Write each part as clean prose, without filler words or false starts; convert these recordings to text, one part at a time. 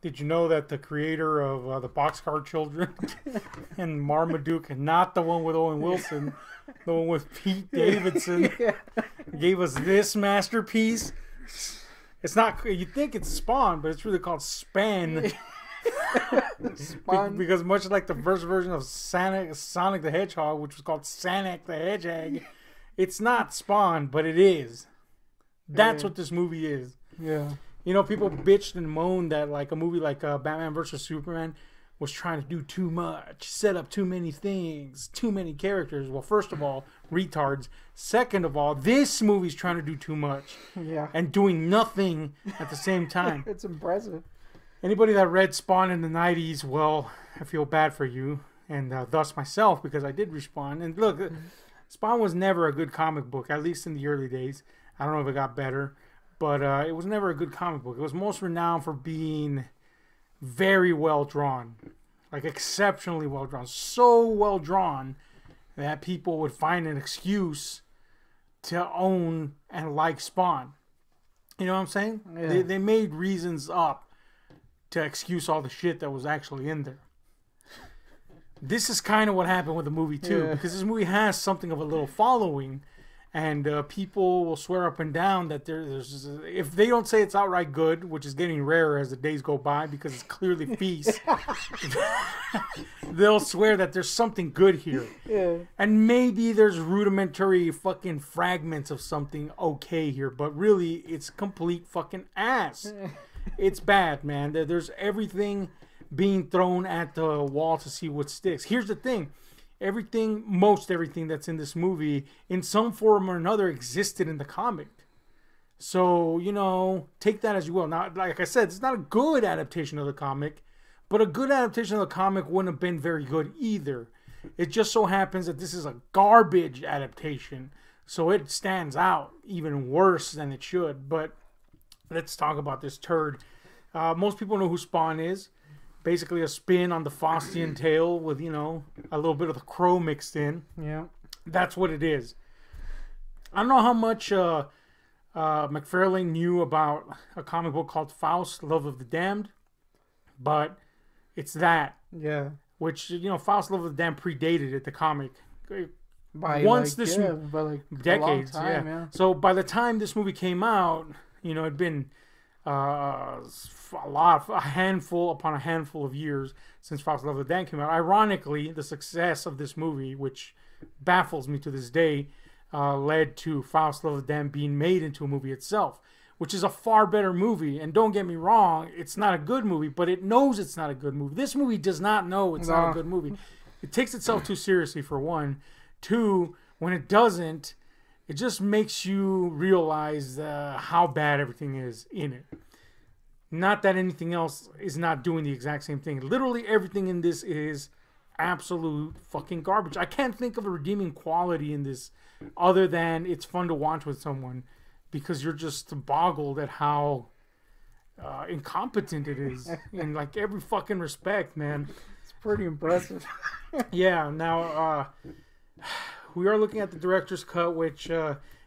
Did you know that the creator of the Boxcar Children and Marmaduke, not the one with Owen Wilson, the one with Pete Davidson, gave us this masterpiece? It's not. You think it's Spawn, but it's really called Span. Spawn. Because much like the first version of Sonic the Hedgehog, which was called Sonic the Hedgehog, it's not Spawn, but it is. That's what this movie is. Yeah. You know, people bitched and moaned that like a movie like Batman vs. Superman was trying to do too much, set up too many things, too many characters. Well, first of all, retards. Second of all, this movie's trying to do too much. Yeah. And doing nothing at the same time. It's impressive. Anybody that read Spawn in the 90s, well, I feel bad for you. And thus myself, because I did respawn. And look, Spawn was never a good comic book, at least in the early days. I don't know if it got better. But it was never a good comic book. It was most renowned for being very well drawn. Like exceptionally well drawn. So well drawn that people would find an excuse to own and like Spawn. You know what I'm saying? Yeah. They made reasons up to excuse all the shit that was actually in there. This is kind of what happened with the movie too. Yeah. Because this movie has something of a little following. And people will swear up and down that there's if they don't say it's outright good, which is getting rarer as the days go by because it's clearly feast, they'll swear that there's something good here. Yeah. And maybe there's rudimentary fucking fragments of something okay here, but really it's complete fucking ass. It's bad, man. There's everything being thrown at the wall to see what sticks. Here's the thing. Most everything that's in this movie, in some form or another, existed in the comic. So, you know, take that as you will. Now, like I said, it's not a good adaptation of the comic, but a good adaptation of the comic wouldn't have been very good either. It just so happens that this is a garbage adaptation, so it stands out even worse than it should. But let's talk about this turd. Most people know who Spawn is. Basically a spin on the Faustian tale with, you know, a little bit of the Crow mixed in. Yeah. That's what it is. I don't know how much McFarlane knew about a comic book called Faust, Love of the Damned, but it's that. Yeah. Which, you know, Faust, Love of the Damned predated it, the comic. By Once like, this yeah, by like decades, a long time, yeah. So by the time this movie came out, you know, it'd been a handful upon a handful of years since Faust Love of the Damned came out. Ironically, the success of this movie, which baffles me to this day, led to Faust Love of the Damned being made into a movie itself, which is a far better movie. And don't get me wrong, it's not a good movie, but it knows it's not a good movie. This movie does not know it's not a good movie. It takes itself too seriously, for one. Two, when it doesn't, it just makes you realize how bad everything is in it. Not that anything else is not doing the exact same thing. Literally everything in this is absolute fucking garbage. I can't think of a redeeming quality in this other than it's fun to watch with someone because you're just boggled at how incompetent it is in like every fucking respect, man. It's pretty impressive. Yeah, now we are looking at the director's cut, which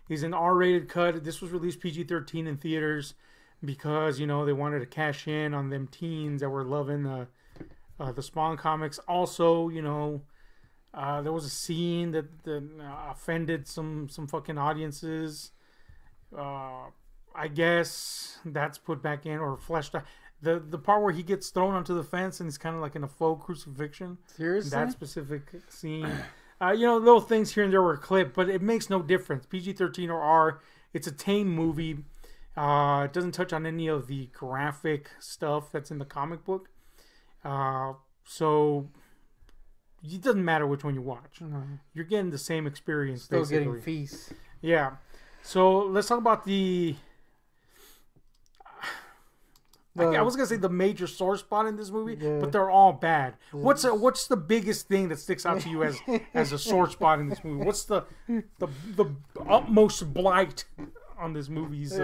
is an R-rated cut. This was released PG-13 in theaters because, you know, they wanted to cash in on them teens that were loving the Spawn comics. Also, you know, there was a scene that offended some fucking audiences. I guess that's put back in or fleshed out. The part where he gets thrown onto the fence and it's kind of like in a faux crucifixion. Seriously? That specific scene. You know, little things here and there were clipped, but it makes no difference. PG-13 or R, it's a tame movie. It doesn't touch on any of the graphic stuff that's in the comic book. So it doesn't matter which one you watch. You're getting the same experience. Still basically. getting feast. Yeah. So let's talk about the... I was gonna say the major sore spot in this movie, but they're all bad. What's the biggest thing that sticks out to you as a sore spot in this movie? What's the utmost blight on this movie's?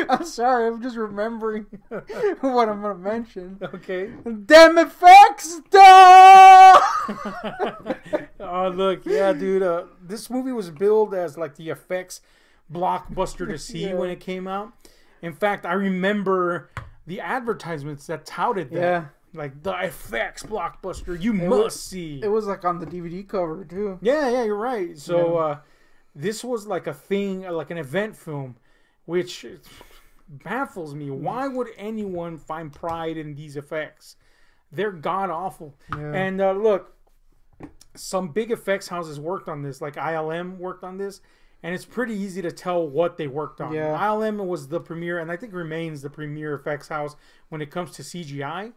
I'm sorry, I'm just remembering what I'm gonna mention. Okay. Damn effects, dog! Oh look, yeah, dude. This movie was billed as like the effects blockbuster to see when it came out. In fact, I remember the advertisements that touted that. Yeah. Like, the FX blockbuster, you must see. It was like on the DVD cover, too. Yeah, you're right. So, this was like a thing, like an event film, which baffles me. Why would anyone find pride in these effects? They're god-awful. Yeah. And, look, some big effects houses worked on this, like ILM worked on this, and it's pretty easy to tell what they worked on. Yeah. ILM was the premier, and I think remains the premier effects house when it comes to CGI.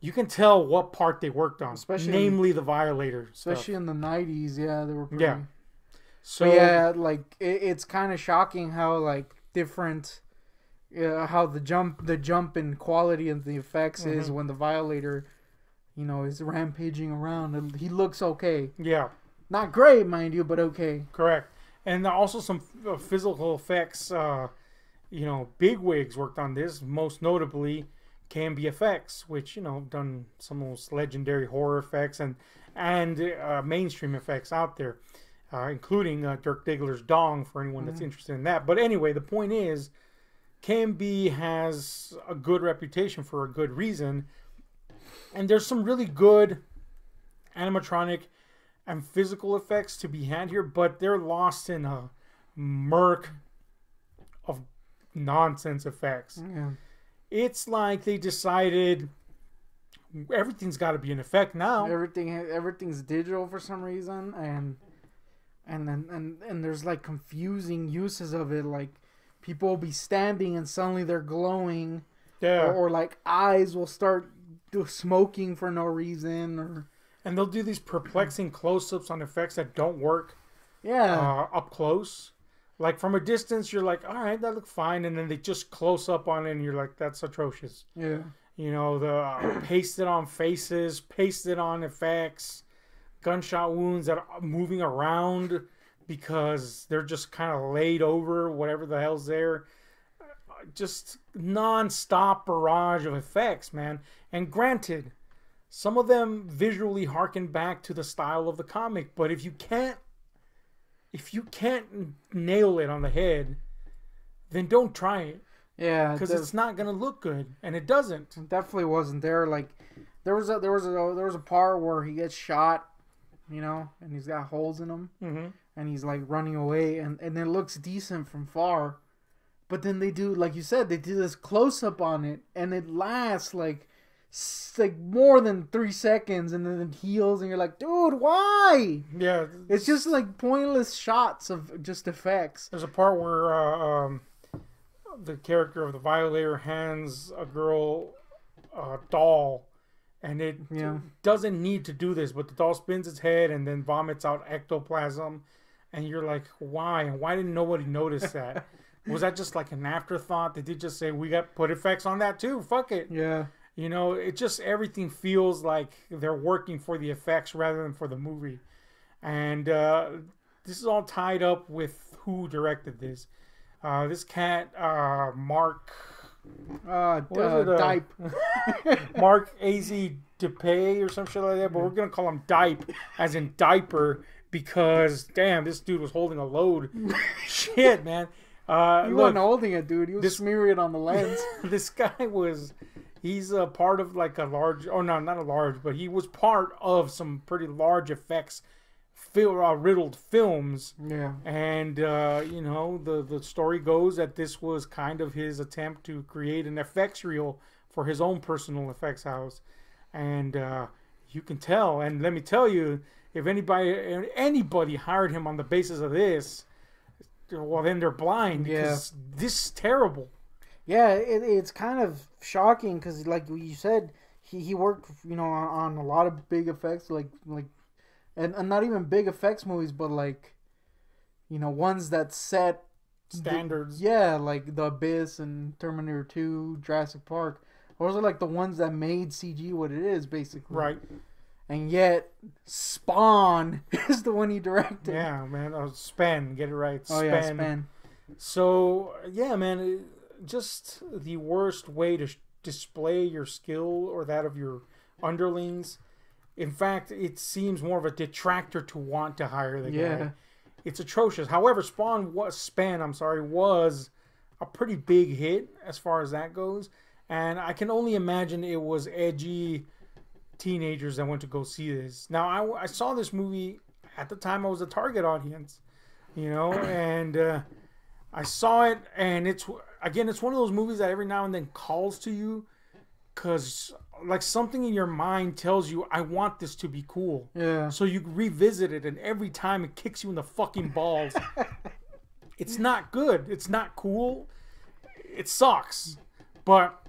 You can tell what part they worked on, namely the Violator especially stuff. in the 90s. Yeah, they were pretty... Yeah. So but yeah, like it's kind of shocking how like different how the jump in quality of the effects is when the Violator, you know, is rampaging around, and he looks okay. Yeah. Not great, mind you, but okay. Correct. And also some physical effects, you know, bigwigs worked on this, most notably Canby Effects, which, you know, done some of those legendary horror effects and mainstream effects out there, including Dirk Diggler's Dong, for anyone that's interested in that. But anyway, the point is, Canby has a good reputation for a good reason, and there's some really good animatronic and physical effects to be had here, but they're lost in a murk of nonsense effects. Yeah. It's like they decided everything's got to be an effect now. Everything's digital for some reason, and there's like confusing uses of it. Like people will be standing and suddenly they're glowing, or like eyes will start smoking for no reason, and they'll do these perplexing close-ups on effects that don't work. Yeah, up close. Like, from a distance, you're like, all right, that looks fine. And then they just close up on it, and you're like, that's atrocious. Yeah. You know, the pasted on faces, pasted on effects, gunshot wounds that are moving around because they're just kind of laid over whatever the hell's there. Just non-stop barrage of effects, man. And granted, some of them visually harken back to the style of the comic. But if you can't nail it on the head, then don't try it. Yeah, because it's not gonna look good, and it doesn't. It definitely wasn't there. Like there was a part where he gets shot, you know, and he's got holes in him, and he's like running away, and it looks decent from far, but then they do, like you said, they do this close up on it, and it lasts like more than 3 seconds, and then it heals, and you're like, dude, why? Yeah, it's just like pointless shots of just effects. There's a part where the character of the Violator hands a girl a doll, and it doesn't need to do this, but the doll spins its head and then vomits out ectoplasm, and you're like, why? Why didn't nobody notice that? Was that just like an afterthought? Did they just say, we got put effects on that too? Fuck it. Yeah. You know, it just, everything feels like they're working for the effects rather than for the movie. And this is all tied up with who directed this. This cat, Mark... Dipe. Mark A.Z. DePay or some shit like that. But we're going to call him Dipe, as in diaper, because, damn, this dude was holding a load. Shit, man. He wasn't holding it, dude. He was smearing it on the lens. This guy was... He's a part of like a large, oh no, not a large, but he was part of some pretty large effects riddled films. Yeah. And, you know, the story goes that this was kind of his attempt to create an effects reel for his own personal effects house. And you can tell, and let me tell you, if anybody hired him on the basis of this, well, then they're blind, because this is terrible. Yeah, it's kind of shocking because, like you said, he worked, you know, on a lot of big effects, and not even big effects movies, but like, you know, ones that set standards. Like The Abyss and Terminator 2, Jurassic Park. Those are like the ones that made CG what it is, basically. Right. And yet, Spawn is the one he directed. Yeah, man. Spen, get it right. Oh, Spen. yeah, Spen. So, yeah, man. Just the worst way to display your skill or that of your underlings. In fact, it seems more of a detractor to want to hire the guy. it's atrocious. However, Span was a pretty big hit as far as that goes, and I can only imagine it was edgy teenagers that went to go see this. Now, I saw this movie at the time. I was a target audience, and I saw it, and it's one of those movies that every now and then calls to you, because like something in your mind tells you, I want this to be cool. Yeah. So you revisit it, and every time it kicks you in the fucking balls. It's not good. It's not cool. It sucks. But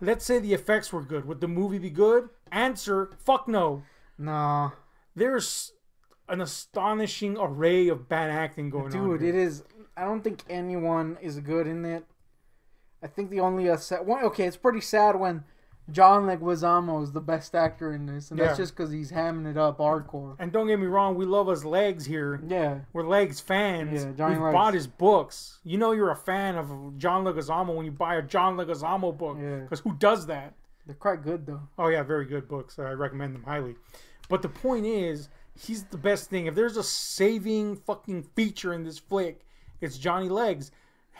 let's say the effects were good. Would the movie be good? Answer, fuck no. No. There's an astonishing array of bad acting going on. Dude, it is. I don't think anyone is good in it. I think the only okay, it's pretty sad when John Leguizamo is the best actor in this, and that's just because he's hamming it up hardcore. And don't get me wrong, we love his Legs here. Yeah, we're Legs fans. Yeah, Johnny We've Legs. bought his books. You know you're a fan of John Leguizamo when you buy a John Leguizamo book. Yeah, because who does that? They're quite good though. Oh yeah, very good books. I recommend them highly. But the point is, he's the best thing. If there's a saving fucking feature in this flick, it's Johnny Legs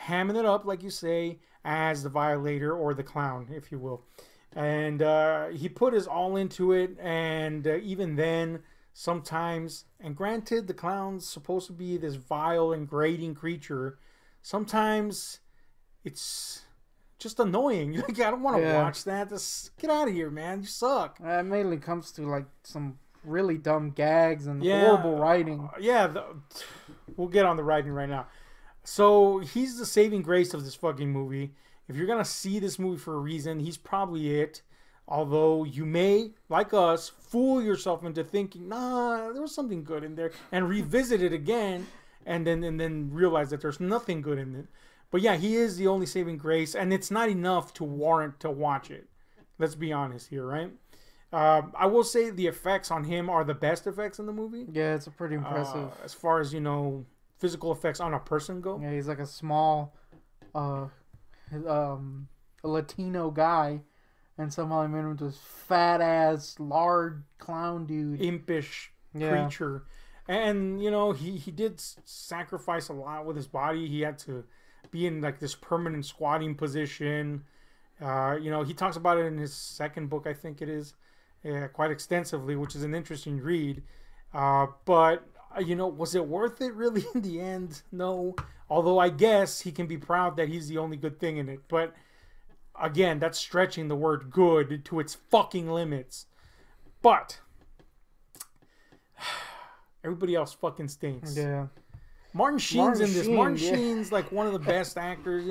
hamming it up, like you say, as the violator or the clown, if you will. And he put his all into it, and even then, sometimes, and granted, the clown's supposed to be this vile and grating creature, sometimes it's just annoying. Like, I don't want to watch that. Just get out of here, man. You suck. It mainly comes to, like, some really dumb gags and horrible writing. We'll get on the writing right now. So, he's the saving grace of this fucking movie. If you're going to see this movie for a reason, he's probably it. Although you may, like us, fool yourself into thinking, nah, there was something good in there, and revisit it again, and then realize that there's nothing good in it. But yeah, he is the only saving grace, and it's not enough to warrant to watch it. Let's be honest here, right? I will say the effects on him are the best effects in the movie. Yeah, it's pretty impressive. As far as, physical effects on a person go. Yeah, he's like a small, a Latino guy, and somehow they made him this fat ass, large clown dude, impish creature, and he did sacrifice a lot with his body. He had to be in like this permanent squatting position. He talks about it in his second book, I think it is, quite extensively, which is an interesting read. But was it worth it really in the end? No. Although I guess he can be proud that he's the only good thing in it. But again, that's stretching the word good to its fucking limits. But everybody else fucking stinks. Yeah. Martin Sheen's in this. Martin Sheen's like one of the best actors,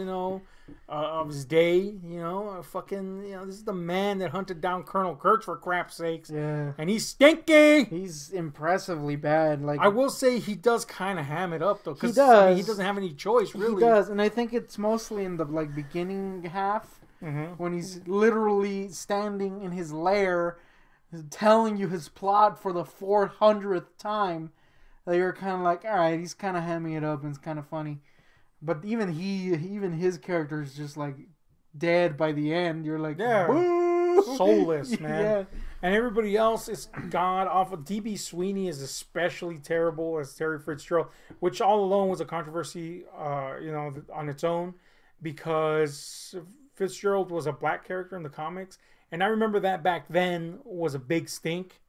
of his day. This is the man that hunted down Colonel Kurtz, for crap's sakes. Yeah. And he's stinky. He's impressively bad. Like, I will say he does kind of ham it up though. He does. He doesn't have any choice, really. He does, and I think it's mostly in the beginning half when he's literally standing in his lair, telling you his plot for the 400th time. That you're kind of like, all right, he's kind of hamming it up, and it's kind of funny. But even his character is just like dead by the end. You're like, boo! Soulless, man. Yeah. And everybody else is god awful. D.B. Sweeney is especially terrible as Terry Fitzgerald, which all alone was a controversy, on its own, because Fitzgerald was a black character in the comics, and I remember that back then was a big stink.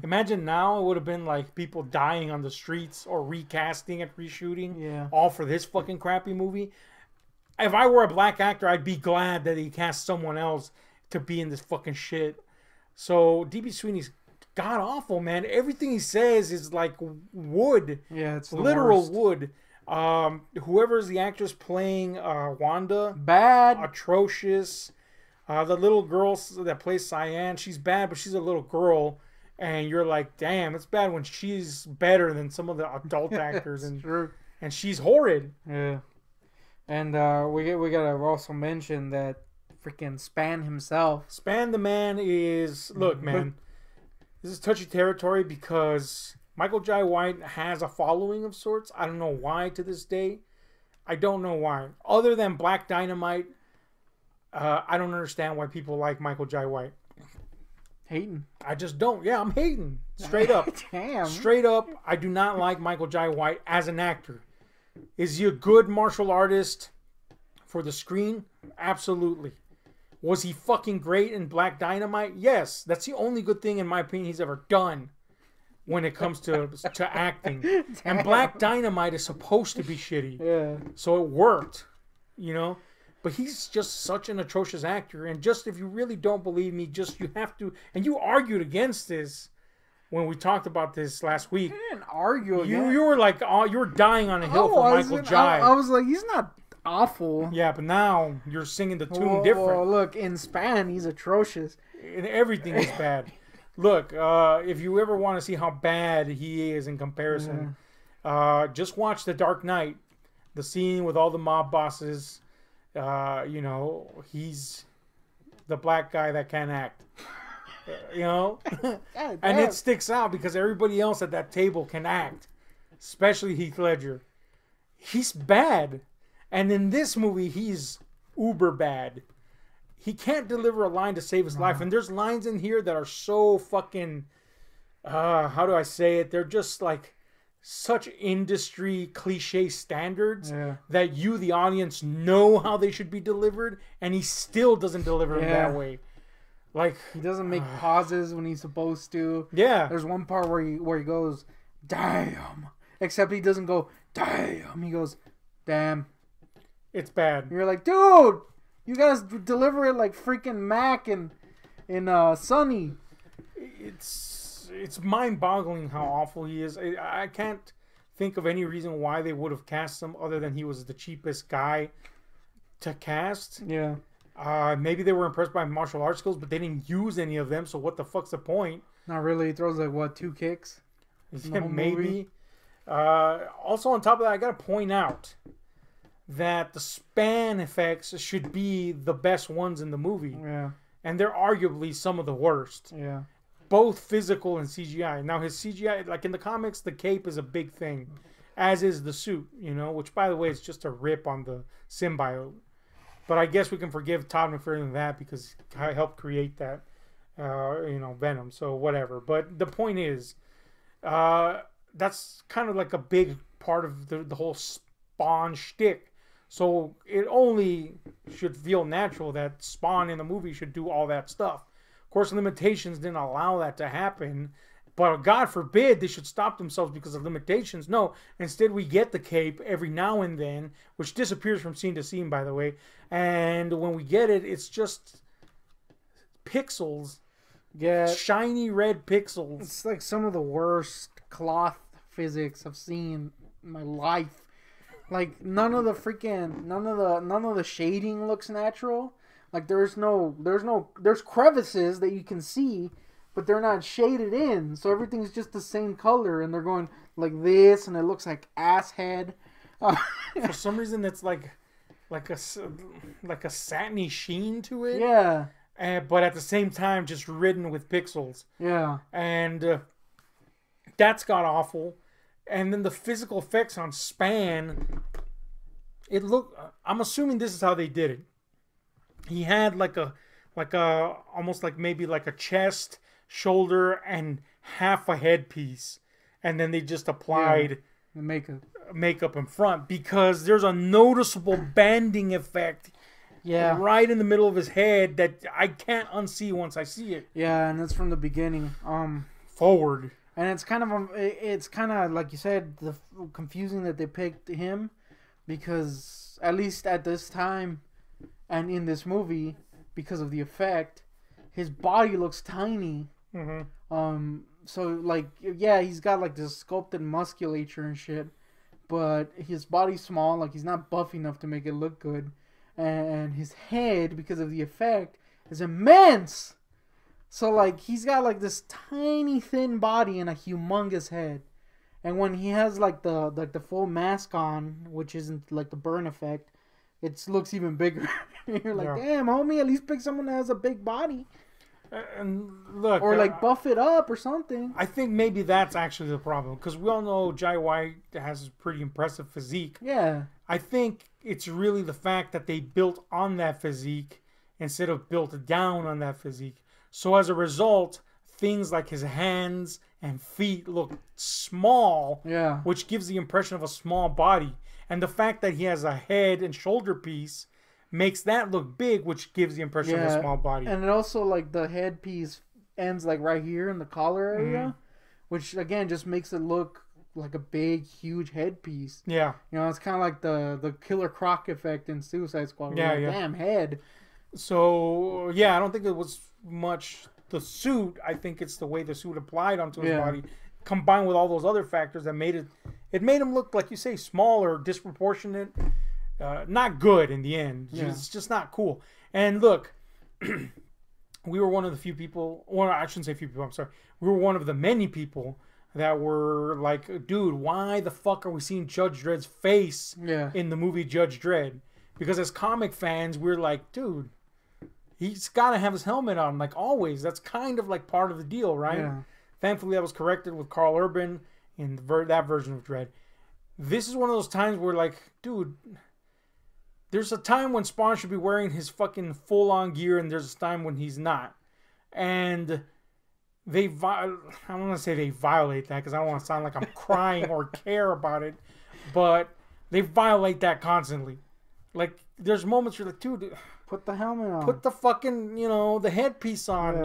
Imagine now it would have been like people dying on the streets or recasting and reshooting, all for this fucking crappy movie. If I were a black actor, I'd be glad that he cast someone else to be in this fucking shit. So D.B. Sweeney's god awful, man. Everything he says is like wood. Yeah, it's literal wood. Whoever's the actress playing Wanda, bad, atrocious. The little girl that plays Cyan, she's bad, but she's a little girl. And you're like, damn, it's bad when she's better than some of the adult actors, and true. And she's horrid. Yeah, and we gotta also mention that freaking Span himself. Span the man is look, man. This is touchy territory because Michael Jai White has a following of sorts. I don't know why to this day. I don't know why. Other than Black Dynamite, I don't understand why people like Michael Jai White. Hating. I just don't. Yeah, I'm hating. Straight up. Damn. Straight up, I do not like Michael Jai White as an actor. Is he a good martial artist for the screen? Absolutely. Was he fucking great in Black Dynamite? Yes. That's the only good thing, in my opinion, he's ever done when it comes to acting. Damn. And Black Dynamite is supposed to be shitty. Yeah. So it worked, you know? But he's just such an atrocious actor. And just, if you really don't believe me, just, you have to, and you argued against this when we talked about this last week. I didn't argue against. You were like, oh, you were dying on a hill for Michael Jai. I was like, he's not awful. Yeah, but now you're singing the tune different. Well, look, in Span, he's atrocious. And everything is bad. Look, if you ever want to see how bad he is in comparison, just watch The Dark Knight. The scene with all the mob bosses. You know, he's the black guy that can't act. You know? And it sticks out because everybody else at that table can act. Especially Heath Ledger. He's bad. And in this movie, he's uber bad. He can't deliver a line to save his life. And there's lines in here that are so fucking... how do I say it? They're just like such industry cliche standards that you, the audience, know how they should be delivered. And he still doesn't deliver them that way. Like, he doesn't make pauses when he's supposed to. Yeah. There's one part where he goes, damn. Except he doesn't go, damn. He goes, damn. It's bad. You're like, dude, you guys deliver it like freaking Mac in Sunny. It's mind-boggling how awful he is. I can't think of any reason why they would have cast him other than he was the cheapest guy to cast. Yeah. Maybe they were impressed by martial arts skills, but they didn't use any of them, so what the fuck's the point? Not really. He throws like, what, 2 kicks? Yeah, maybe. Also, on top of that, I gotta point out that the span effects should be the best ones in the movie. Yeah. And they're arguably some of the worst. Yeah. Both physical and CGI. Now, his CGI, like in the comics, the cape is a big thing. As is the suit, you know, which, by the way, is just a rip on the symbiote. But I guess we can forgive Todd McFarlane that because I helped create that, you know, Venom. So, whatever. But the point is, that's kind of like a big part of the whole Spawn shtick. So it only should feel natural that Spawn in the movie should do all that stuff. Of course, limitations didn't allow that to happen. But God forbid they should stop themselves because of limitations. No, instead we get the cape every now and then, which disappears from scene to scene, by the way. And when we get it, it's just pixels. Yeah. Shiny red pixels. It's like some of the worst cloth physics I've seen in my life. Like none of the shading looks natural. Like there's crevices that you can see, but they're not shaded in, so everything's just the same color, and they're going like this, and it looks like ass head. For some reason, it's like a satiny sheen to it. Yeah. But at the same time, just ridden with pixels. Yeah. And that's got awful. And then the physical effects on Span, I'm assuming this is how they did it. He had like a almost like maybe like a chest, shoulder, and half a headpiece, and then they just applied the makeup in front because there's a noticeable banding effect. Yeah, right in the middle of his head that I can't unsee once I see it. Yeah, and it's from the beginning. Forward. And it's kind of like you said, confusing that they picked him because at least at this time and in this movie, because of the effect, his body looks tiny. Mm-hmm. So like, yeah, he's got like this sculpted musculature and shit, but his body's small. Like he's not buff enough to make it look good, and his head, because of the effect, is immense. So, like, he's got, like, this tiny, thin body and a humongous head. And when he has, like, the full mask on, which isn't, like, the burn effect, it looks even bigger. You're like, damn, homie, at least pick someone that has a big body. And look... Or, like, buff it up or something. I think maybe that's actually the problem. Because we all know Jai White has a pretty impressive physique. Yeah. I think it's really the fact that they built on that physique instead of built down on that physique. So as a result, things like his hands and feet look small, Yeah. which gives the impression of a small body. And the fact that he has a head and shoulder piece makes that look big, which gives the impression of a small body. And it also, like, the headpiece ends, like, right here in the collar area, which, again, just makes it look like a big, huge headpiece. Yeah. You know, it's kind of like the Killer Croc effect in Suicide Squad. Yeah, like, yeah. Damn, head. So, yeah, I don't think it was much the suit. I think it's the way the suit applied onto his body, combined with all those other factors that made it made him look, like you say, small or disproportionate. Not good in the end. Yeah. It's just not cool. And look, we were one of the few people, well, I shouldn't say few people, I'm sorry. We were one of the many people that were like, dude, why the fuck are we seeing Judge Dredd's face in the movie Judge Dredd? Because as comic fans, we're like, dude, he's got to have his helmet on, like always. That's kind of like part of the deal, right? Yeah. Thankfully, that was corrected with Carl Urban in that version of Dredd. This is one of those times where, like, dude, there's a time when Spawn should be wearing his fucking full-on gear, and there's a time when he's not. And I don't want to say they violate that, because I don't want to sound like I'm crying or care about it, but they violate that constantly. Like, there's moments where you're like, dude, put the helmet on. Put the fucking, the headpiece on,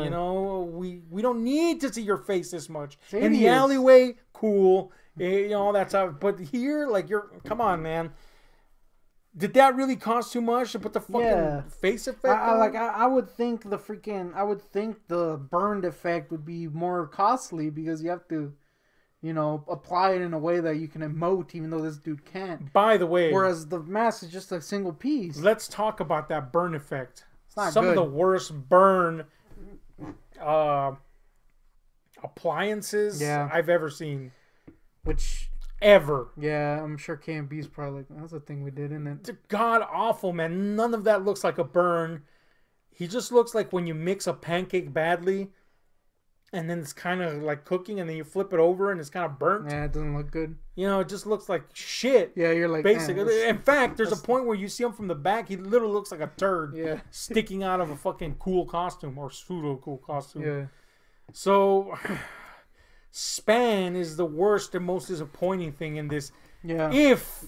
We don't need to see your face this much. In the alleyway, cool. That's how. But here, like, come on, man. Did that really cost too much to put the fucking face effect on? I would think the burned effect would be more costly because you have to, apply it in a way that you can emote, even though this dude can't. By the way, whereas the mask is just a single piece. Let's talk about that burn effect. It's not Some good. of the worst burn appliances I've ever seen. Ever. Yeah, I'm sure KMB's probably like, that's the thing we did, isn't it? It's god awful, man. None of that looks like a burn. He just looks like when you mix a pancake badly, and then it's kind of like cooking, and then you flip it over, and it's kind of burnt. Yeah, it doesn't look good. It just looks like shit. Yeah, you're like... Basically. In fact, there's a point where you see him from the back, he literally looks like a turd sticking out of a fucking cool costume, or pseudo-cool costume. Yeah. So... Span is the worst and most disappointing thing in this. Yeah. If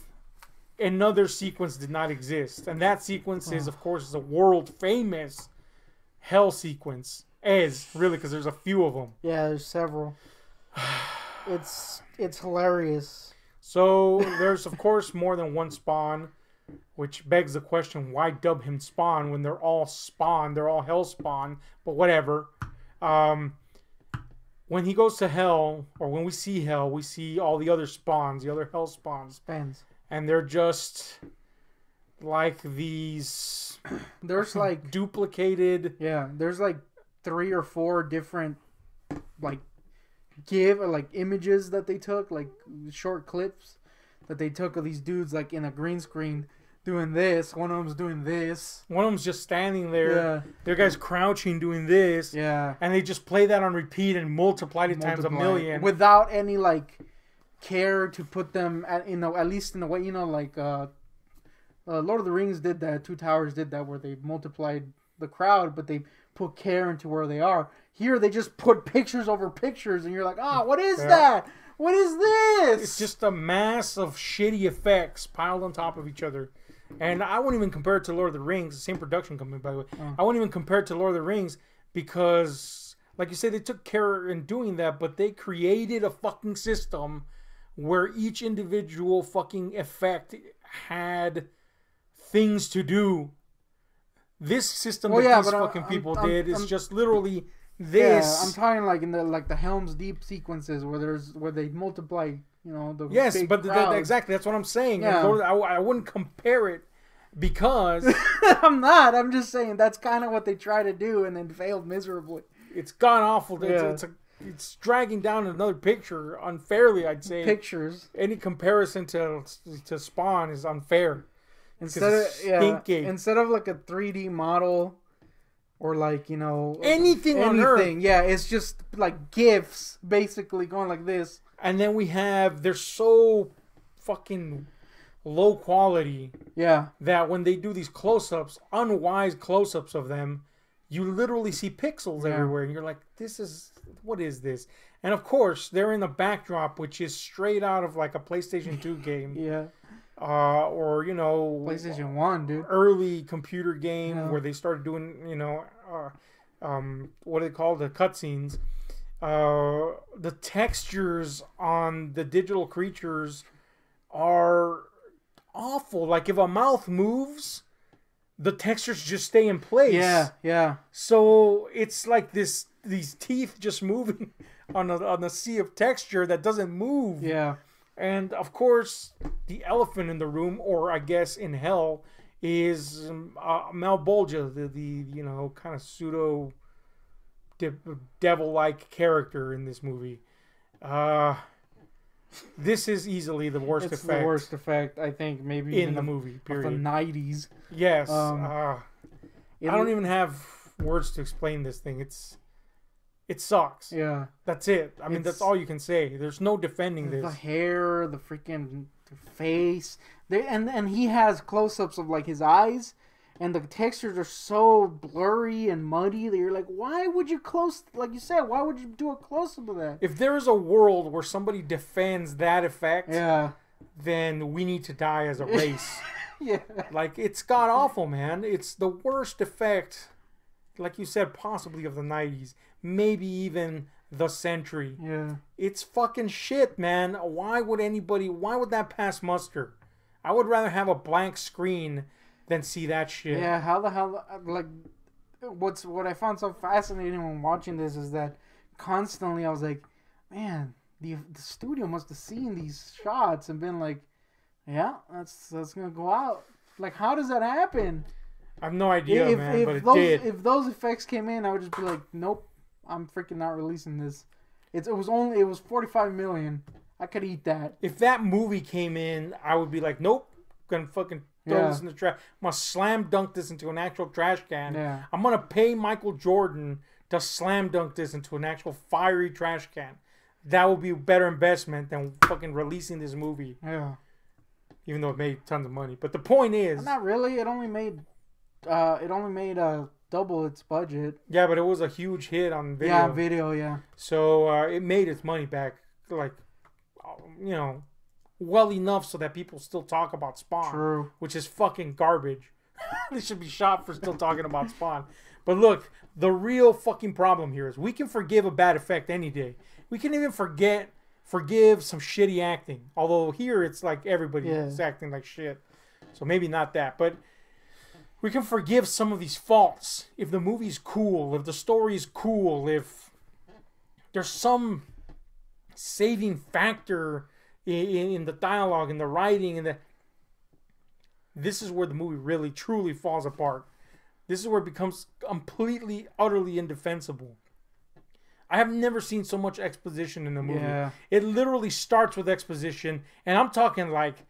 another sequence did not exist. And that sequence is, of course, a world famous hell sequence. Really, because there's a few of them. Yeah, there's several. It's hilarious. So there's, of course, more than one Spawn, which begs the question, why dub him Spawn when they're all Spawn? They're all Hell Spawn, but whatever. When he goes to hell, or when we see hell, we see all the other spawns, the other hell spawns. And they're just like these... There's like... duplicated... Yeah, there's like 3 or 4 different, like, images that they took, like, short clips that they took of these dudes, like, in a green screen doing this. One of them's doing this. One of them's just standing there. Yeah. The other guy's crouching doing this. Yeah. And they just play that on repeat and multiplied it times a million. Without any, like, care to put them, at least in a way, like, Lord of the Rings did that. Two Towers did that, where they multiplied the crowd, but they put care into where they are. Here, they just put pictures over pictures, and you're like, what is that? What is this? It's just a mass of shitty effects piled on top of each other. And I wouldn't even compare it to Lord of the Rings, the same production company, by the way. I wouldn't even compare it to Lord of the Rings because, like you say, they took care in doing that, but they created a fucking system where each individual fucking effect had things to do. This system that these fucking people did is just literally this. Yeah, I'm talking like in the Helm's Deep sequences where they multiply. The big but exactly, that's what I'm saying. Yeah. I wouldn't compare it because I'm just saying that's kind of what they try to do and then failed miserably. It's god awful. Yeah. It's dragging down another picture unfairly, I'd say. Pictures. Any comparison to Spawn is unfair. Instead of like a 3D model or like, anything on Earth. Yeah, it's just like GIFs basically going like this. And then they're so fucking low quality. Yeah. That when they do these close-ups, unwise close-ups of them, you literally see pixels everywhere, and you're like, what is this? And of course, they're in a backdrop which is straight out of like a PlayStation 2 game. Yeah. Or, you know... PlayStation 1, dude. Early computer game where they started doing, you know, what do they call the cutscenes? The textures on the digital creatures are awful. Like, if a mouth moves, the textures just stay in place. Yeah, yeah. So it's like these teeth just moving on a sea of texture that doesn't move. Yeah. And of course, the elephant in the room, or I guess in hell, is Malbolgia, the you know, kind of pseudo devil-like character in this movie. This is easily the worst effect. It's the worst effect, I think, maybe in the movie. Period. Of the 90's. Yes. I don't even have words to explain this thing. It sucks. Yeah. That's it. I mean, that's all you can say. There's no defending this. The hair, the freaking face. And he has close-ups of, like, his eyes. And the textures are so blurry and muddy that you're like, why would you like you said, why would you do a close-up of that? If there is a world where somebody defends that effect, then we need to die as a race. Yeah. Like, it's god-awful, man. It's the worst effect, like you said, possibly of the 90's. Maybe even the century. Yeah. It's fucking shit, man. Why would that pass muster? I would rather have a blank screen than see that shit. Yeah, how the hell, like, what I found so fascinating when watching this is that constantly I was like, man, the studio must have seen these shots and been like, yeah, that's gonna go out. Like, how does that happen? I have no idea, man, but it did. If those effects came in, I would just be like, nope, I'm freaking not releasing this. It was 45 million. I could eat that. If that movie came in, I would be like, nope, gonna fucking throw this in the trash. I'm gonna slam dunk this into an actual trash can. Yeah. I'm gonna pay Michael Jordan to slam dunk this into an actual fiery trash can. That would be a better investment than fucking releasing this movie. Yeah. Even though it made tons of money. But the point is... Not really. It only made double its budget. Yeah, but it was a huge hit on video. Yeah, video, yeah. So it made its money back, like, you know, well enough so that people still talk about Spawn. True. Which is fucking garbage. They should be shot for still talking about Spawn. But look, the real fucking problem here is we can forgive a bad effect any day. We can even forgive some shitty acting. Although here it's like everybody is acting like shit. So maybe not that. But we can forgive some of these faults if the movie's cool, if the story's cool, if there's some saving factor in the dialogue, in the writing, this is where the movie really, truly falls apart. This is where it becomes completely, utterly indefensible. I have never seen so much exposition in a movie. Yeah. It literally starts with exposition, and I'm talking like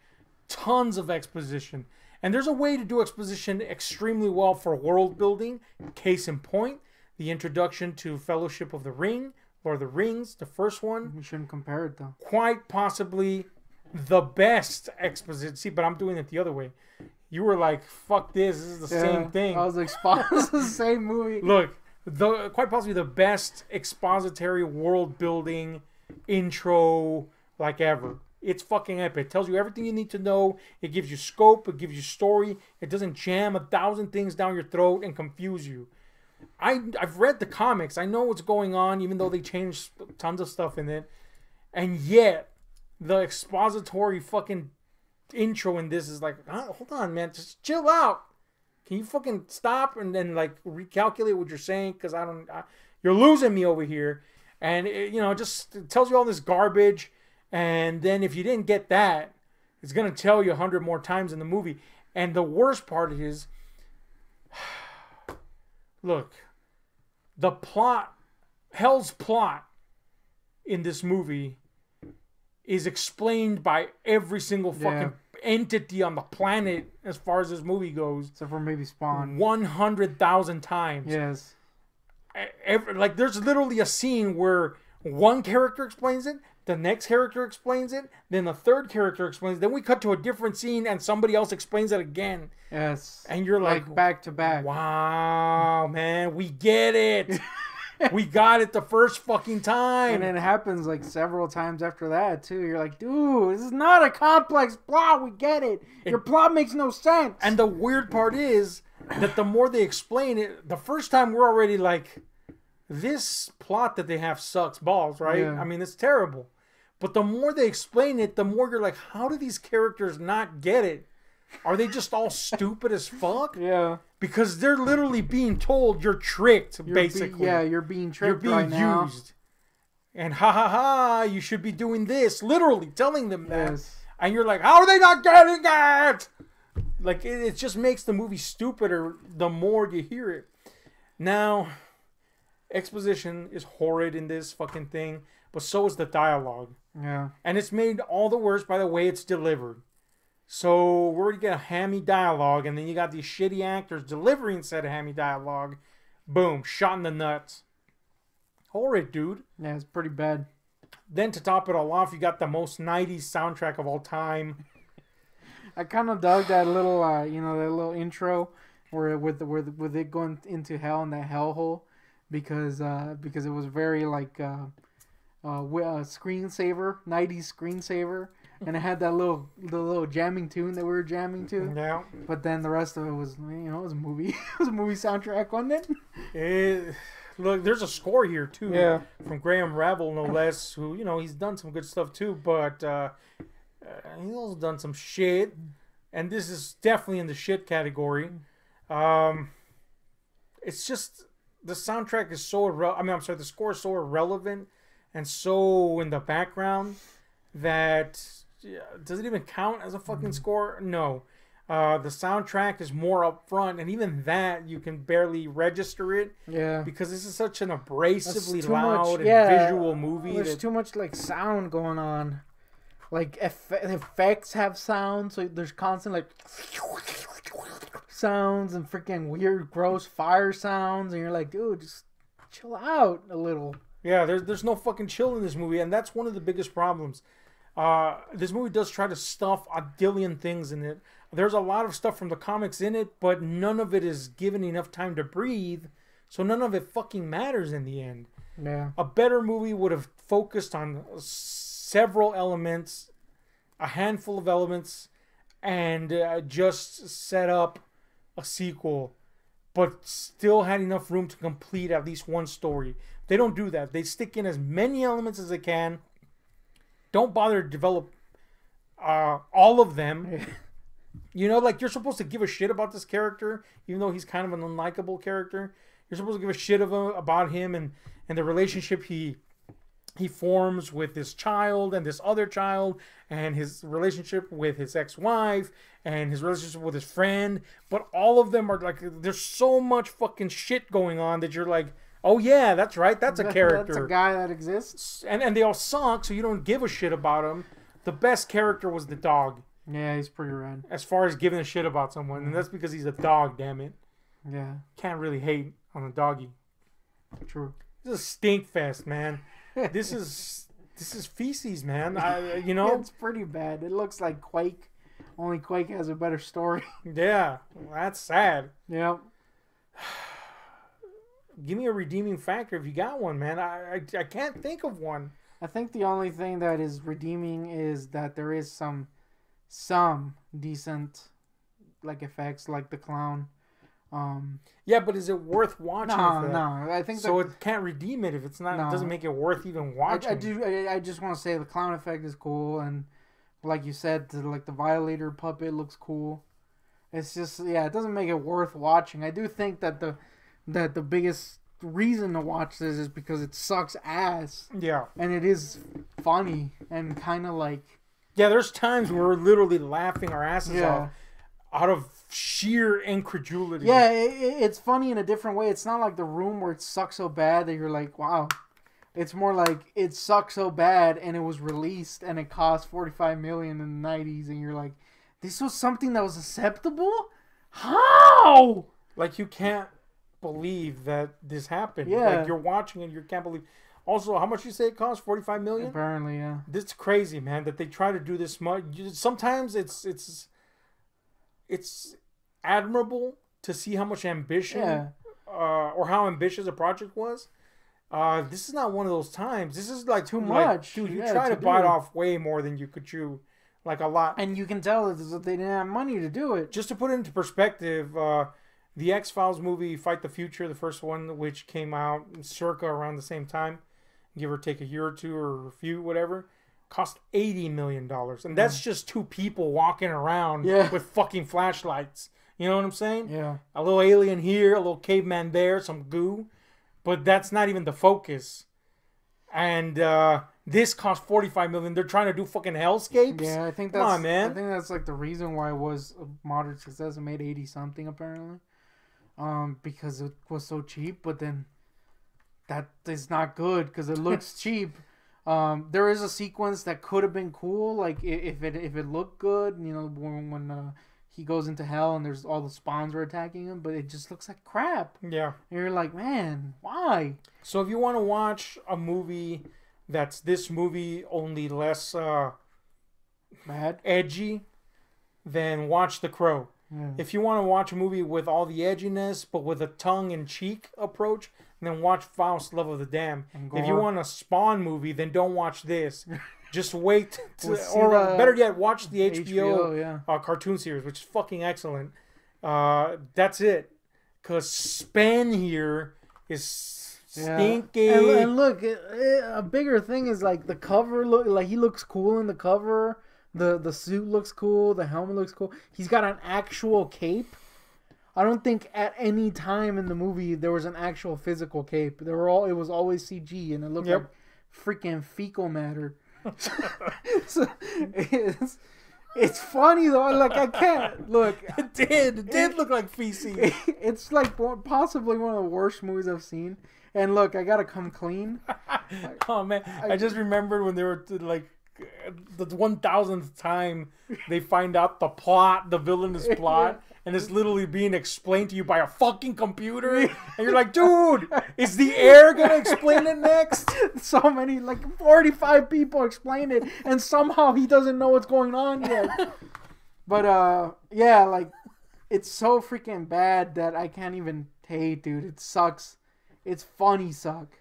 tons of exposition. And there's a way to do exposition extremely well for world building. Case in point, the introduction to Fellowship of the Ring, Lord of the Rings, the first one. We shouldn't compare it, though. Quite possibly the best exposition. See, but I'm doing it the other way. You were like, fuck this is the same thing. I was like, it's the same movie. Look, quite possibly the best expository world building intro like ever. It's fucking epic. It tells you everything you need to know. It gives you scope. It gives you story. It doesn't jam 1,000 things down your throat and confuse you. I've read the comics. I know what's going on, even though they changed tons of stuff in it. And yet, the expository fucking intro in this is like, hold on, man. Just chill out. Can you fucking stop and then like recalculate what you're saying? Because you're losing me over here. And it just tells you all this garbage. And then if you didn't get that, it's going to tell you 100 more times in the movie. And the worst part is, look, the plot, hell's plot in this movie is explained by every single fucking entity on the planet as far as this movie goes. Except for maybe Spawn. 100,000 times. Yes. Like, there's literally a scene where one character explains it, The next character explains it. Then the third character explains it. Then we cut to a different scene and somebody else explains it again. Yes. And you're like back to back. Wow, man, we get it. We got it the first fucking time. And then it happens like several times after that too. You're like, dude, this is not a complex plot. We get it. Your plot makes no sense. And the weird part is that the more they explain it, the first time we're already like, this plot that they have sucks balls, right? Yeah. I mean, it's terrible. But the more they explain it, the more you're like, how do these characters not get it? Are they just all stupid as fuck? Yeah. Because they're literally being told you're tricked, basically. You're being tricked. You're being right used. Now. And ha ha ha, you should be doing this. Literally telling them that. Yes. And you're like, how are they not getting it? Like, it just makes the movie stupider the more you hear it. Now, exposition is horrid in this fucking thing, but so is the dialogue. Yeah. And it's made all the worse by the way it's delivered. So we're going to get a hammy dialogue, and then you got these shitty actors delivering said hammy dialogue. Boom, shot in the nuts. Horrid, dude. Yeah, it's pretty bad. Then to top it all off, you got the most 90s soundtrack of all time. I kind of dug that little, that little intro where with it going into hell in that hellhole, because it was very like screensaver, 90s screensaver, and it had that little jamming tune that we were jamming to. Yeah. But then the rest of it was, it was a movie. It was a movie soundtrack, wasn't it? Look, there's a score here too. Yeah. From Graham Ravel, no less, who, he's done some good stuff too, but he's also done some shit. And this is definitely in the shit category. It's just, the soundtrack is so the score is so irrelevant and so in the background that, does it even count as a fucking score? No. The soundtrack is more up front, and even that you can barely register it. Yeah. Because this is such an abrasively much, loud and visual movie. There's too much like sound going on. Like effects have sound, so there's constant like sounds and freaking weird, gross fire sounds, and you're like, dude, just chill out a little. Yeah, there's no fucking chill in this movie, and that's one of the biggest problems. This movie does try to stuff a dillion things in it. There's a lot of stuff from the comics in it, but none of it is given enough time to breathe, so none of it fucking matters in the end. Yeah. A better movie would have focused on several elements, a handful of elements, and just set up a sequel, but still had enough room to complete at least one story. They don't do that. They stick in as many elements as they can. Don't bother to develop all of them. Like, you're supposed to give a shit about this character, even though he's kind of an unlikable character. You're supposed to give a shit about him and the relationship he forms with this child and this other child, and his relationship with his ex-wife and his relationship with his friend. But all of them are like, there's so much fucking shit going on that you're like, oh yeah, that's right, that's a character. That's a guy that exists. And they all suck, so you don't give a shit about them. The best character was the dog. Yeah, he's pretty rad. As far as giving a shit about someone, and that's because he's a dog, damn it. Yeah. Can't really hate on a doggy. True. This is a stink fest, man. This is feces, man. It's pretty bad. It looks like Quake. Only Quake has a better story. Yeah, well, that's sad. Yep. Give me a redeeming factor if you got one, man. I can't think of one. I think the only thing that is redeeming is that there is some decent like effects, like the clown. Yeah, but is it worth watching? No. I think so. It can't redeem it if it's not. No. It doesn't make it worth even watching. I just want to say the clown effect is cool, and like you said, the Violator puppet looks cool. It's just, it doesn't make it worth watching. I do think that the biggest reason to watch this is because it sucks ass. Yeah, and it is funny and kind of like. Yeah, there's times where we're literally laughing our asses off out of sheer incredulity. Yeah, it's funny in a different way. It's not like The Room where it sucks so bad that you're like, wow. It's more like it sucks so bad and it was released and it cost $45 million in the 90s and you're like, this was something that was acceptable? How? Like, you can't believe that this happened. Yeah. Like, you're watching and you can't believe. Also, how much you say it costs? 45 million? Apparently, yeah. This is crazy, man, that they try to do this much. Sometimes it's admirable to see how much ambition or how ambitious a project was. This is not one of those times. This is like too much. Dude, you try to bite off way more than you could chew. Like a lot. And you can tell that they didn't have money to do it. Just to put it into perspective, the X-Files movie Fight the Future, the first one, which came out circa around the same time, give or take a year or two or a few, whatever, cost $80 million. And that's just two people walking around with fucking flashlights. You know what I'm saying? Yeah. A little alien here, a little caveman there, some goo. But that's not even the focus. And this cost $45 million. They're trying to do fucking hellscapes. Yeah, I think that's. Come on, man. I think that's like the reason why it was a moderate success. It made 80 something apparently, because it was so cheap. But then that is not good because it looks cheap. There is a sequence that could have been cool, like if it looked good. You know, when he goes into hell and there's all the spawns are attacking him, but it just looks like crap. Yeah, and you're like, man, why? So if you want to watch a movie that's this movie only less bad, edgy, then watch The Crow. Yeah. If you want to watch a movie with all the edginess but with a tongue-in-cheek approach, then watch Faust: Love of the Damned. If you want a Spawn movie, then don't watch this. Just wait, better yet, watch the HBO cartoon series, which is fucking excellent. That's it. Because Span here is stinky. And look, a bigger thing is like the cover. Look, like he looks cool in the cover. The suit looks cool. The helmet looks cool. He's got an actual cape. I don't think at any time in the movie there was an actual physical cape. It was always CG, and it looked like freaking fecal matter. So it's funny though. Like I can't look. It did look like feces. It's like possibly one of the worst movies I've seen. And look, I gotta come clean. Oh man, I just remembered when they were like the 1000th time they find out the plot, the villainous plot. And it's literally being explained to you by a fucking computer. And you're like, dude, is the air going to explain it next? So many, like 45 people explain it. And somehow he doesn't know what's going on yet. But, yeah, like, it's so freaking bad that I can't even hate, dude. It sucks. It's funny suck.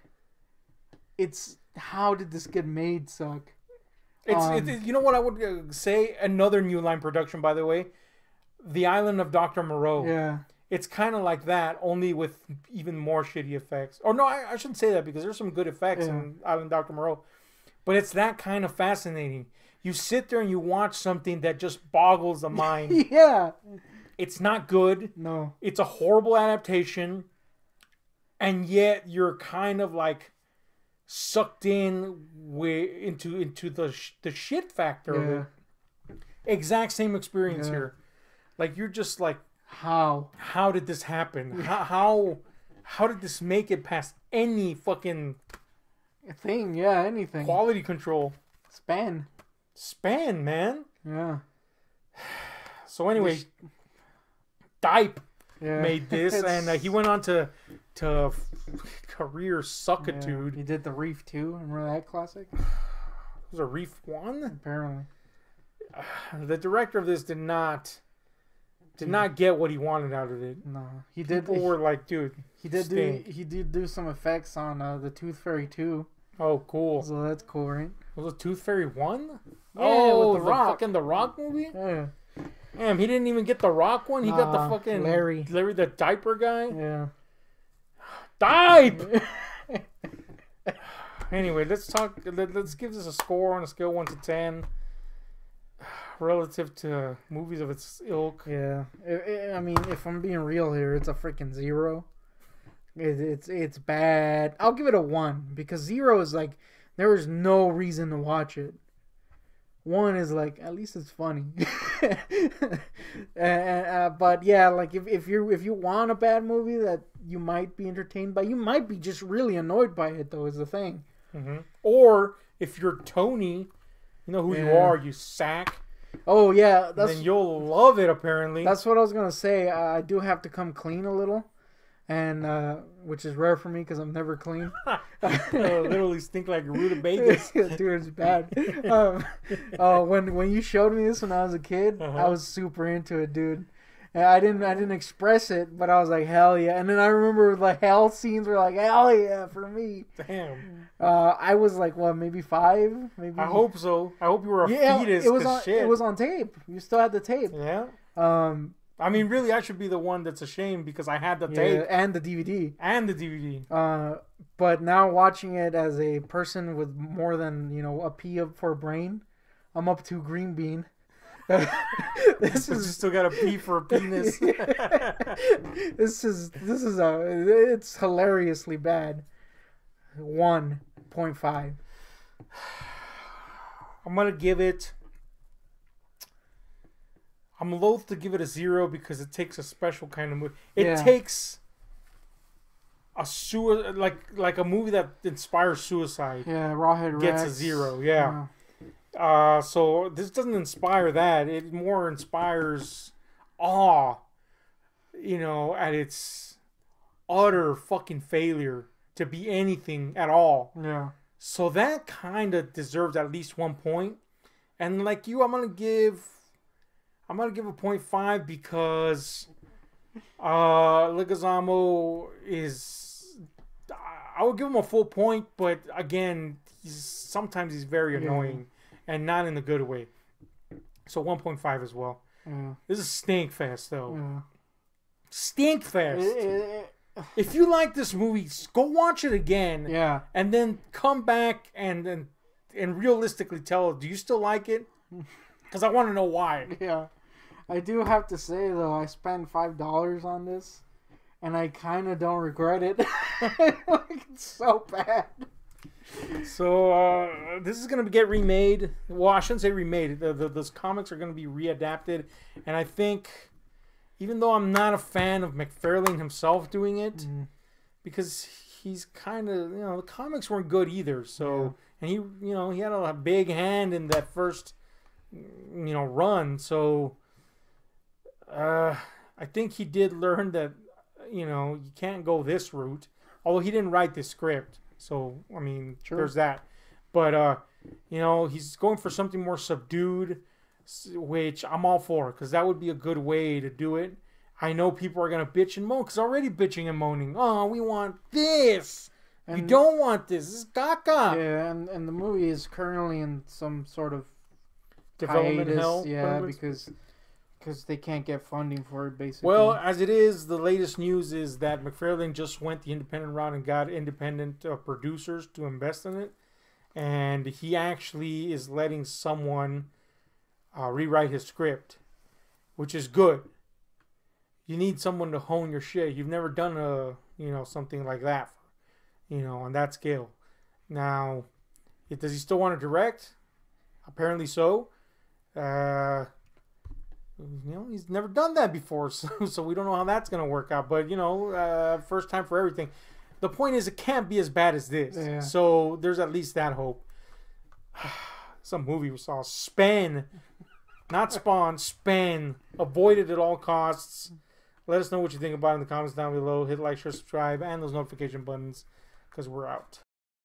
It's, how did this get made suck? It's you know what I would say? Another New Line production, by the way. The Island of Dr. Moreau. Yeah. It's kind of like that, only with even more shitty effects. Or no, I shouldn't say that because there's some good effects in Island of Dr. Moreau. But it's that kind of fascinating. You sit there and you watch something that just boggles the mind. Yeah. It's not good. No. It's a horrible adaptation. And yet you're kind of like sucked into the shit factor of it. Exact same experience here. Like you're just like, how did this happen? How did this make it past any fucking thing? Yeah, anything. Quality control. Span, man. Yeah. So anyway, Dipe made this, and he went on to career suckitude. He did the Reef 2. Remember that classic? It was a Reef 1? Apparently. The director of this did not get what he wanted out of it. No, People were like, dude, he did do some effects on the Tooth Fairy 2. Oh, cool. So that's cool, right? Was it Tooth Fairy 1? Yeah, with the Rock. Fucking the Rock movie? Yeah. Damn, he didn't even get the Rock one. He got the fucking Larry, the diaper guy. Yeah. Dipe. Anyway, let's give this a score on a scale 1 to 10. Relative to movies of its ilk. Yeah. I mean, if I'm being real here, it's a freaking 0. It's bad. I'll give it a 1 because 0 is like there is no reason to watch it. 1 is like at least it's funny. But yeah, like if you want a bad movie that you might be entertained by, you might be just really annoyed by it though. Is the thing. Mm-hmm. Or if you're Tony, you know who you are, you sack. Oh yeah, then you'll love it. Apparently, that's what I was gonna say. I do have to come clean a little. and which is rare for me because I'm never clean. Literally stink like rutabagas. Dude, it's bad. When you showed me this when I was a kid, I was super into it, dude. And I didn't express it, but I was like, hell yeah. And then I remember the hell scenes were like, hell yeah for me. Damn. I was like, what, maybe 5? Maybe. I hope so. I hope you were a fetus. It was on tape. You still had the tape. Yeah. I mean, really, I should be the one that's ashamed because I had the tape and the DVD. But now watching it as a person with more than a pea for a brain, I'm up to green bean. This is still got a P for a penis. It's hilariously bad. 1.5. I'm gonna give it. I'm loath to give it a 0 because it takes a special kind of movie. It takes a like a movie that inspires suicide. Yeah, Rawhead gets Rex. A 0. Yeah. So this doesn't inspire that. It more inspires awe, at its utter fucking failure to be anything at all. Yeah. So that kind of deserves at least 1 point. And like you, I'm gonna give a 0.5 because Leguizamo is. I would give him a full point, but again, sometimes he's very annoying. And not in the good way. So 1.5 as well. Yeah. This is stink fest, though. Yeah. Stink fest. If you like this movie, go watch it again. Yeah. And then come back and realistically tell us, do you still like it? Because I want to know why. Yeah. I do have to say, though, I spent $5 on this. And I kind of don't regret it. It's so bad. So this is going to get remade. Well, I shouldn't say remade. Those comics are going to be readapted. And I think, even though I'm not a fan of McFarlane himself doing it, because he's kind of, the comics weren't good either. So, and he had a big hand in that first, run. So, I think he did learn that, you can't go this route. Although he didn't write this script. So, I mean, there's that. But, he's going for something more subdued, which I'm all for, because that would be a good way to do it. I know people are going to bitch and moan, because already bitching and moaning. Oh, we want this. And you don't want this. This is caca. Yeah, and the movie is currently in some sort of development hiatus, hell. Yeah, because they can't get funding for it, basically. Well, as it is, the latest news is that McFarlane just went the independent route and got independent producers to invest in it. And he actually is letting someone rewrite his script, which is good. You need someone to hone your shit. You've never done something like that, on that scale. Now, does he still want to direct? Apparently so. He's never done that before, so we don't know how that's going to work out. But, first time for everything. The point is, it can't be as bad as this. Yeah. So there's at least that hope. Some movie we saw. Spen. Not Spawn. Spen. Avoid it at all costs. Let us know what you think about it in the comments down below. Hit like, share, subscribe, and those notification buttons, because we're out.